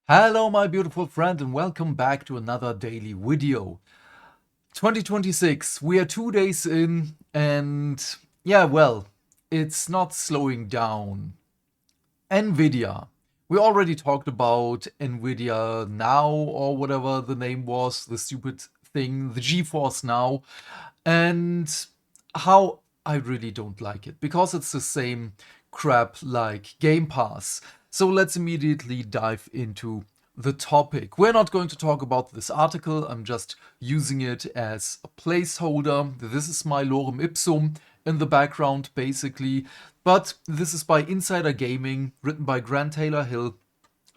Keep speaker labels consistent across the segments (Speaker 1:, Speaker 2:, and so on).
Speaker 1: Hello my beautiful friend and welcome back to another daily video. 2026, we are 2 days in and it's not slowing down. Nvidia. We already talked about Nvidia Now or whatever the name was, the stupid thing, the GeForce Now, and how I really don't like it because it's the same crap like Game Pass. So let's immediately dive into the topic. We're not going to talk about this article, I'm just using it as a placeholder. This is my lorem ipsum in the background, basically. But this is by Insider Gaming, written by Grant Taylor Hill.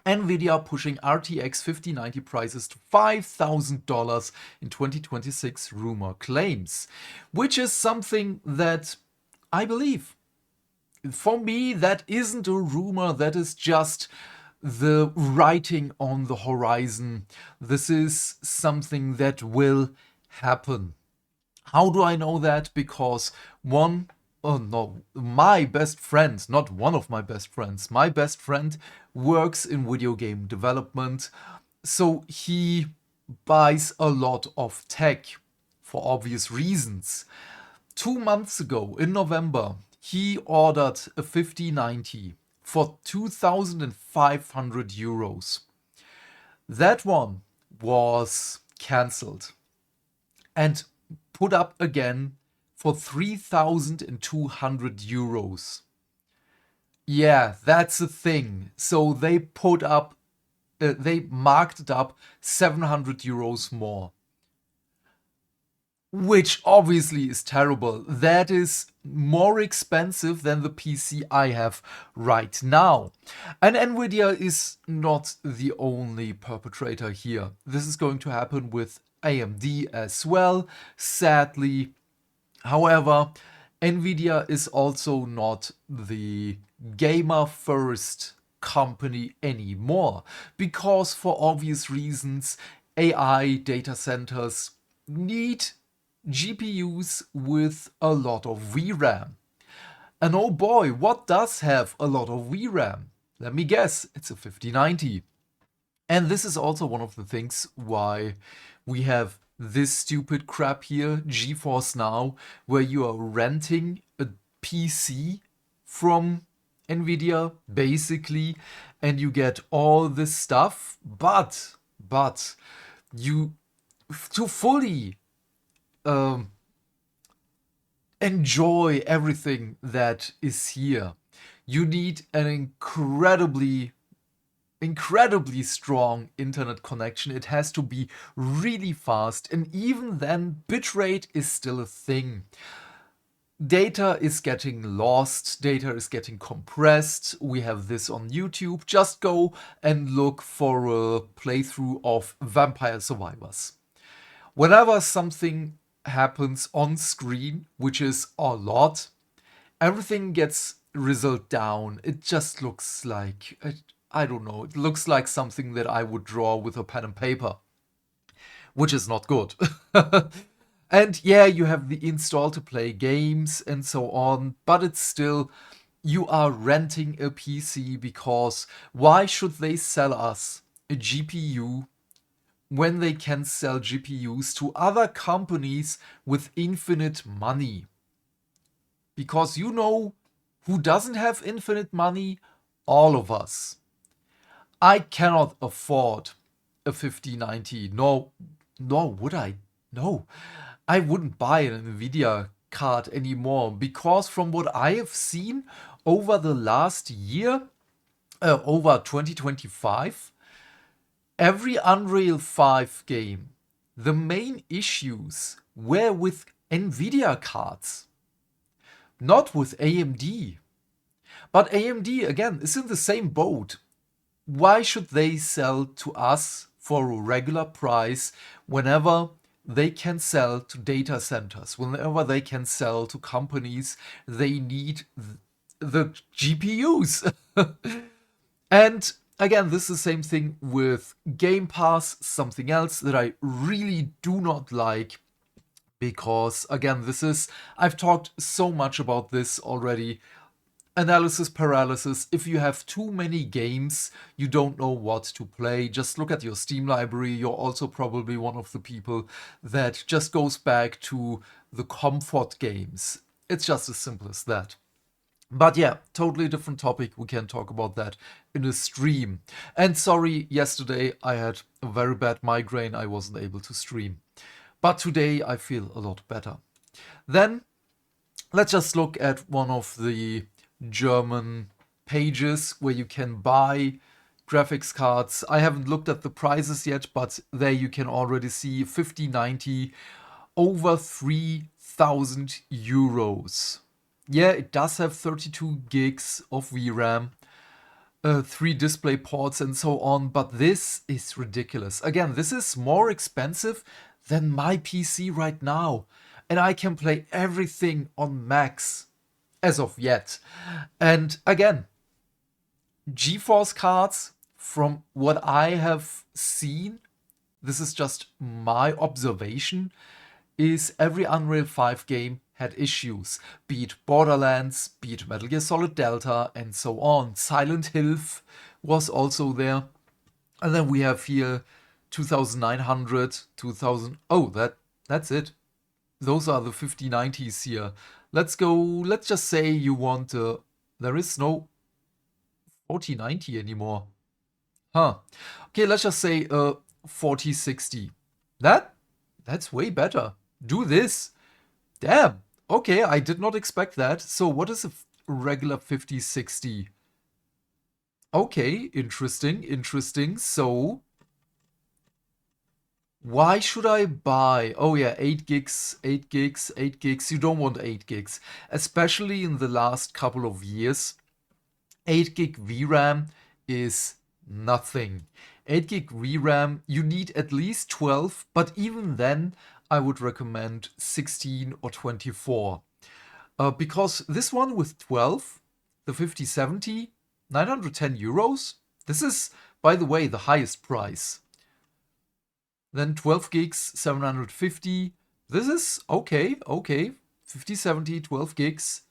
Speaker 1: Nvidia pushing RTX 5090 prices to $5,000 in 2026, rumor claims. Which is something that I believe. For me, that isn't a rumor, that is just the writing on the horizon. This is something that will happen. How do I know that? Because my best friend, not one of my best friends, my best friend works in video game development. So he buys a lot of tech for obvious reasons. 2 months ago, in November, he ordered a 5090 for 2,500 euros. That one was cancelled and put up again for 3,200 euros. Yeah, that's a thing. So they they marked it up 700 euros more. Which obviously is terrible. That is more expensive than the PC I have right now. And Nvidia is not the only perpetrator here. This is going to happen with AMD as well, sadly. However, Nvidia is also not the gamer first company anymore, because for obvious reasons, AI data centers need GPUs with a lot of VRAM. And oh boy, what does have a lot of VRAM? Let me guess, it's a 5090. And this is also one of the things why we have this stupid crap here, GeForce Now, where you are renting a PC from Nvidia, basically, and you get all this stuff, but you, to fully enjoy everything that is here, you need an incredibly strong internet connection. It has to be really fast, and even then, bitrate is still a thing. Data is getting lost, data is getting compressed. We have this on YouTube. Just go and look for a playthrough of Vampire Survivors. Whenever something happens on screen, which is a lot, everything gets result down. It just looks like, I don't know, it looks like something that I would draw with a pen and paper, which is not good. And yeah, you have the install to play games and so on, but it's still, you are renting a PC, because why should they sell us a GPU when they can sell GPUs to other companies with infinite money? Because you know who doesn't have infinite money? All of us. I cannot afford a 5090. No, nor would I. No, I wouldn't buy an Nvidia card anymore, because from what I have seen over the last year, over 2025, every Unreal 5 game, the main issues were with Nvidia cards, not with AMD. But AMD, again, is in the same boat. Why should they sell to us for a regular price whenever they can sell to data centers, whenever they can sell to companies they need the GPUs? And again, this is the same thing with Game Pass, something else that I really do not like, because again, I've talked so much about this already. analysis paralysis. If you have too many games, you don't know what to play. Just look at your Steam library. You're also probably one of the people that just goes back to the comfort games. It's just as simple as that. But yeah, totally different topic. We can talk about that in a stream. And sorry, yesterday I had a very bad migraine. I wasn't able to stream. But today I feel a lot better. Then let's just look at one of the German pages where you can buy graphics cards. I haven't looked at the prices yet, but there you can already see 5090 over 3,000 euros. Yeah, it does have 32 gigs of VRAM, 3 display ports and so on, but this is ridiculous. Again, this is more expensive than my PC right now, and I can play everything on max as of yet. And again, GeForce cards, from what I have seen, this is just my observation, is every Unreal 5 game had issues, be it Borderlands, be it Metal Gear Solid Delta, and so on. Silent Hill was also there. And then we have here 2900, 2000. Oh, that's it. Those are the 5090s here. Let's just say you want, there is no 4090 anymore. Huh. Okay, let's just say 4060. That's way better. Do this. Damn. Okay, I did not expect that. So what is a regular 5060? Okay, interesting. So why should I buy? Oh yeah, 8 gigs. You don't want 8 gigs. Especially in the last couple of years. 8 gig VRAM is nothing. 8 gig VRAM, you need at least 12, but even then, I would recommend 16 or 24. Because this one with 12, the 5070, 910 euros, this is, by the way, the highest price. Then 12 gigs, 750. This is okay. 5070, 12 gigs.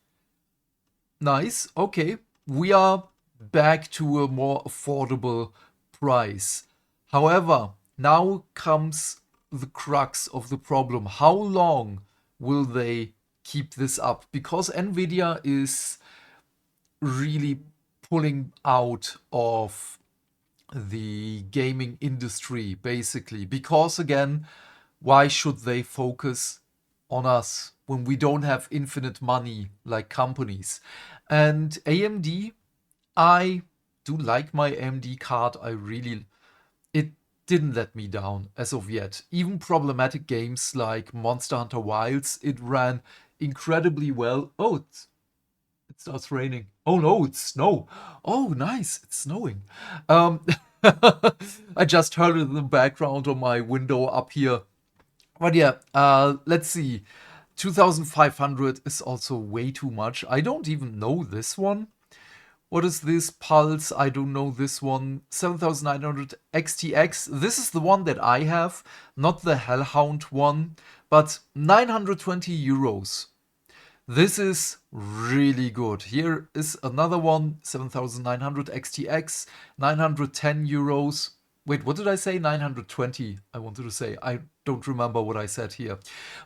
Speaker 1: Nice, okay. We are back to a more affordable price. However, now comes the crux of the problem. How long will they keep this up? Because Nvidia is really pulling out of the gaming industry, basically. Because again, why should they focus on us when we don't have infinite money like companies? And AMD, I do like my AMD card. It didn't let me down as of yet. Even problematic games like Monster Hunter Wilds, it ran incredibly well. Oh, it starts raining. Oh no, it's snow. Oh, nice, it's snowing. I just heard it in the background on my window up here. But yeah, let's see. 2500 is also way too much. I don't even know this one. What is this? Pulse, I don't know this one. 7900 XTX. This is the one that I have, not the Hellhound one, but 920 euros. This is really good. Here is another one, 7900 XTX, 910 euros. Wait, what did I say? 920, I wanted to say. I don't remember what I said here.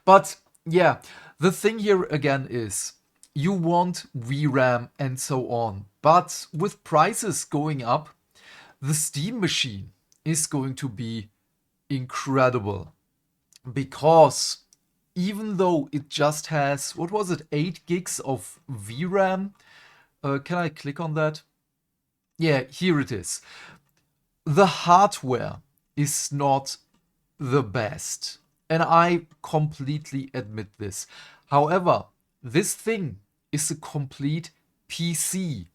Speaker 1: But yeah, the thing here again is, you want VRAM and so on. But with prices going up, the Steam machine is going to be incredible. Because even though it just has, what was it, 8 gigs of VRAM? Can I click on that? Yeah, here it is. The hardware is not the best. And I completely admit this. However, this thing is a complete PC.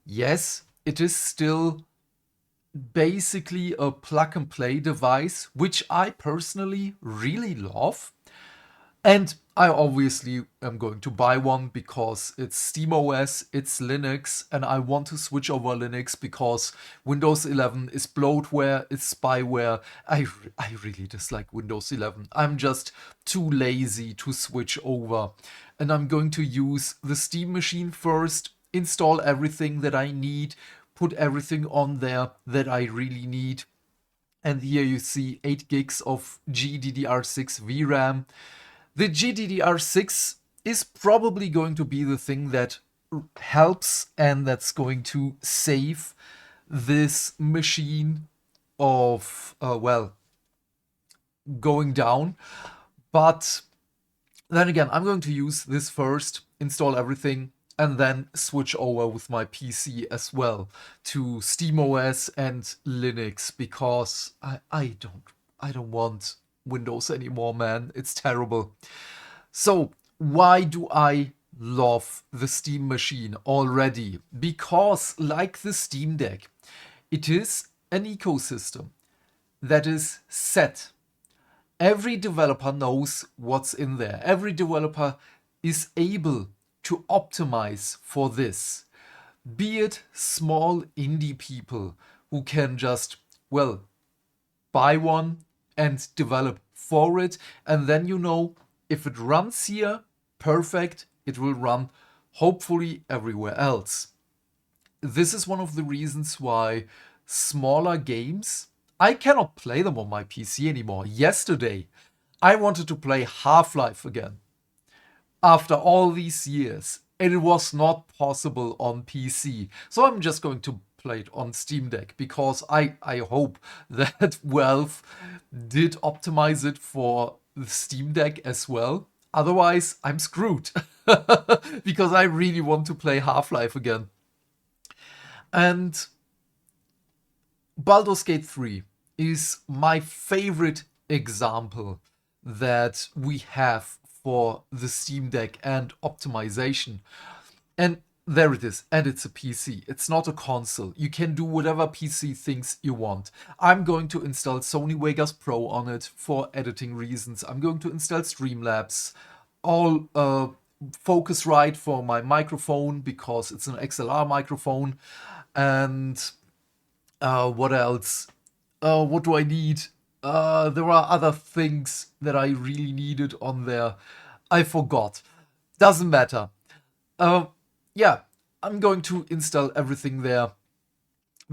Speaker 1: Yes, it is still basically a plug-and-play device, which I personally really love. And I obviously am going to buy one because it's SteamOS, it's Linux, and I want to switch over Linux because Windows 11 is bloatware, it's spyware. I really dislike Windows 11. I'm just too lazy to switch over. And I'm going to use the Steam machine first. install everything that I need, put everything on there that I really need. And here you see 8 gigs of GDDR6 VRAM. The GDDR6 is probably going to be the thing that helps and that's going to save this machine of, well, going down. But then again, I'm going to use this first, install everything, and then switch over with my PC as well to SteamOS and Linux, because I don't want Windows anymore, man. It's terrible. So why do I love the Steam machine already? Because like the Steam Deck, it is an ecosystem that is set. Every developer knows what's in there. Every developer is able to optimize for this. Be it small indie people who can just, well, buy one and develop for it. And then you know, if it runs here, perfect, it will run hopefully everywhere else. This is one of the reasons why smaller games, I cannot play them on my PC anymore. Yesterday, I wanted to play Half-Life again. After all these years, and it was not possible on PC. So I'm just going to play it on Steam Deck, because I hope that Valve did optimize it for the Steam Deck as well. Otherwise, I'm screwed. Because I really want to play Half-Life again. And Baldur's Gate 3 is my favorite example that we have for the Steam Deck and optimization. And there it is, and it's a PC. It's not a console. You can do whatever PC things you want. I'm going to install Sony Vegas Pro on it for editing reasons. I'm going to install Streamlabs, all Focusrite for my microphone because it's an XLR microphone. And what else? What do I need? There are other things that I really needed on there. I forgot. Doesn't matter. Yeah, I'm going to install everything there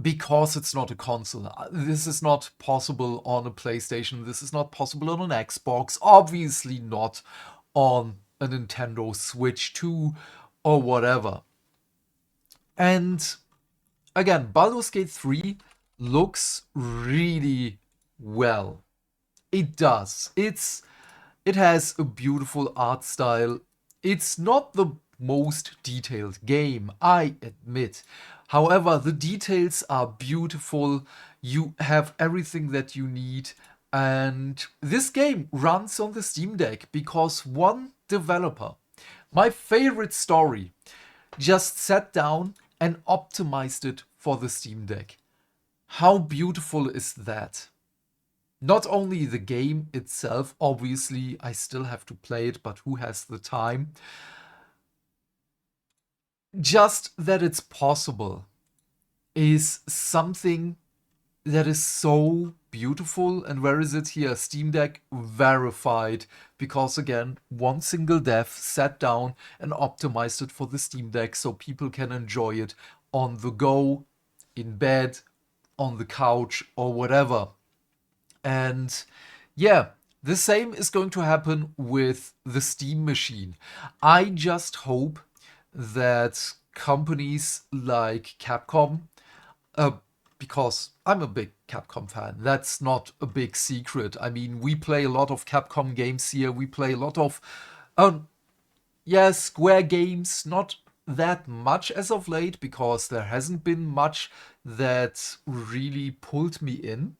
Speaker 1: because it's not a console. This is not possible on a PlayStation. This is not possible on an Xbox. Obviously not on a Nintendo Switch 2 or whatever. And again, Baldur's Gate 3 looks really well. It does. It has a beautiful art style. It's not the most detailed game, I admit. However, the details are beautiful. You have everything that you need. And this game runs on the Steam Deck because one developer, my favorite story, just sat down and optimized it for the Steam Deck. How beautiful is that? Not only the game itself, obviously, I still have to play it, but who has the time? Just that it's possible is something that is so beautiful. And where is it here? Steam Deck verified. Because again, one single dev sat down and optimized it for the Steam Deck so people can enjoy it on the go, in bed, on the couch, or whatever. And yeah, the same is going to happen with the Steam machine. I just hope that companies like Capcom, because I'm a big Capcom fan, that's not a big secret. I mean, we play a lot of Capcom games here. We play a lot of, Square games, not that much as of late, because there hasn't been much that really pulled me in.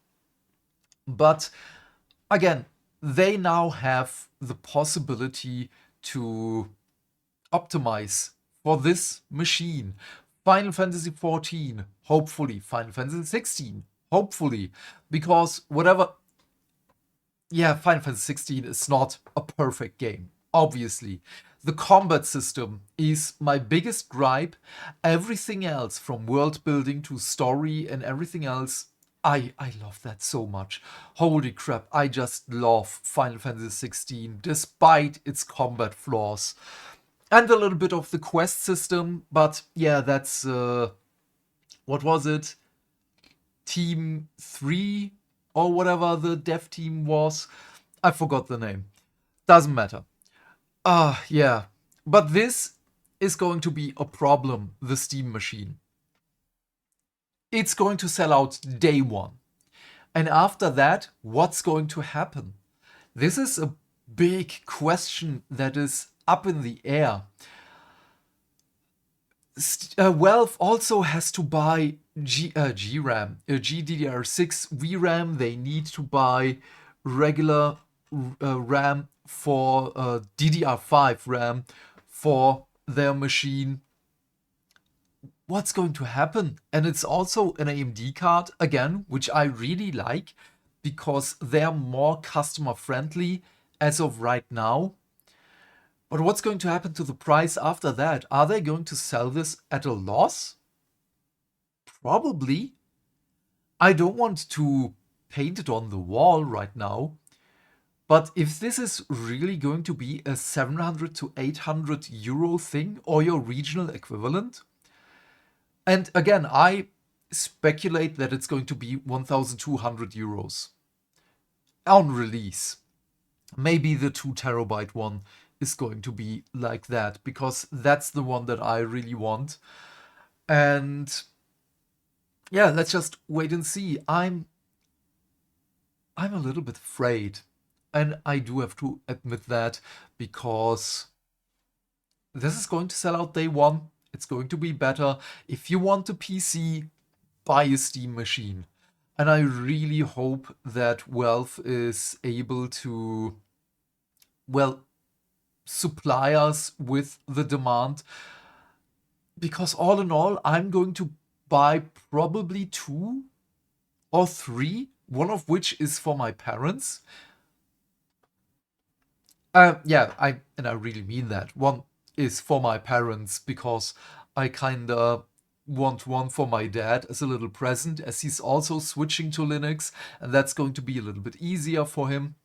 Speaker 1: But again, they now have the possibility to optimize for this machine. Final Fantasy XIV, hopefully. Final Fantasy XVI, hopefully. Because whatever... Yeah, Final Fantasy XVI is not a perfect game, obviously. The combat system is my biggest gripe. Everything else, from world building to story and everything else, I love that so much. Holy crap, I just love Final Fantasy XVI, despite its combat flaws. and a little bit of the quest system, but yeah, that's, what was it? Team 3 or whatever the dev team was. I forgot the name. Doesn't matter. Yeah. But this is going to be a problem, the Steam machine. It's going to sell out day one. And after that, what's going to happen? This is a big question that is up in the air. Valve also has to buy GRAM, GDDR6 VRAM. They need to buy regular RAM for DDR5 RAM for their machine. What's going to happen? And it's also an AMD card, again, which I really like because they're more customer friendly as of right now. But what's going to happen to the price after that? Are they going to sell this at a loss? Probably. I don't want to paint it on the wall right now. But if this is really going to be a 700 to 800 euro thing or your regional equivalent, and again, I speculate that it's going to be 1,200 euros on release. Maybe the 2 terabyte one is going to be like that because that's the one that I really want. And yeah, let's just wait and see. I'm a little bit afraid, and I do have to admit that because this is going to sell out day one. It's going to be better. If you want a PC, buy a Steam machine. And I really hope that Valve is able to, well, supply us with the demand. Because all in all, I'm going to buy probably 2 or 3, one of which is for my parents. Yeah, I really mean that. One is for my parents because I kinda want one for my dad as a little present, as he's also switching to Linux, and that's going to be a little bit easier for him.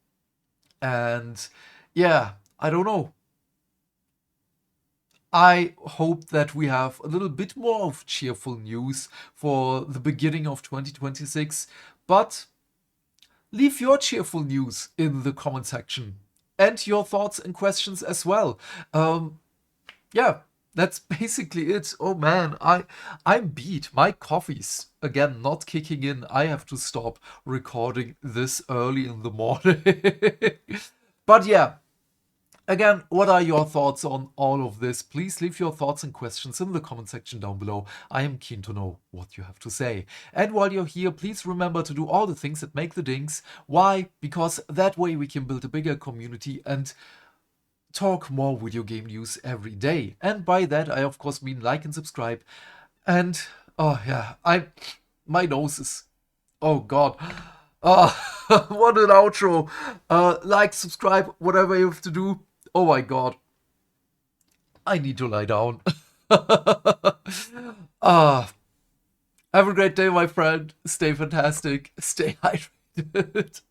Speaker 1: And yeah, I don't know. I hope that we have a little bit more of cheerful news for the beginning of 2026, but leave your cheerful news in the comment section and your thoughts and questions as well. Yeah, that's basically it. Oh man, I'm beat. My coffee's again not kicking in. I have to stop recording this early in the morning. But yeah, again, what are your thoughts on all of this? Please leave your thoughts and questions in the comment section down below. I am keen to know what you have to say. And while you're here, please remember to do all the things that make the dings. Why? Because that way we can build a bigger community and talk more video game news every day. And by that, I of course mean like and subscribe. And oh yeah, my nose is, oh god. What an outro. Like, subscribe, whatever you have to do. Oh my god. I need to lie down. Ah, have a great day, my friend. Stay fantastic. Stay hydrated.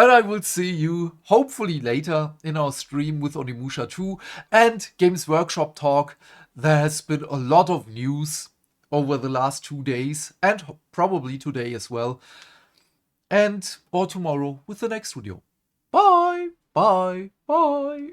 Speaker 1: And I will see you hopefully later in our stream with Onimusha 2 and Games Workshop talk. There has been a lot of news over the last 2 days and probably today as well. And or tomorrow with the next video. Bye, bye, bye.